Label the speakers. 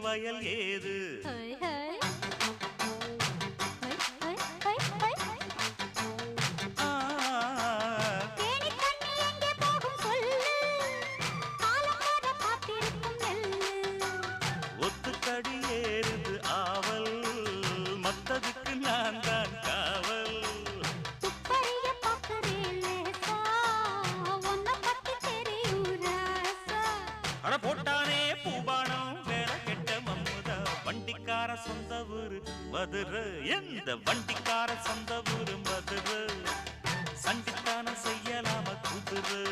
Speaker 1: வயல் ஏது ஒத்துக்கடி ஏறுது ஆவல் மத்ததுக்கு நான் தான் காவல் அட போட்டானே பூபானம் வேற கெட்ட மம்முதா வண்டிக்கார சொந்த ஊரு மதுரை எந்த வண்டிக்கார சொந்த ஊரு மதுரை சண்டித்தான செய்யலாம குதிரை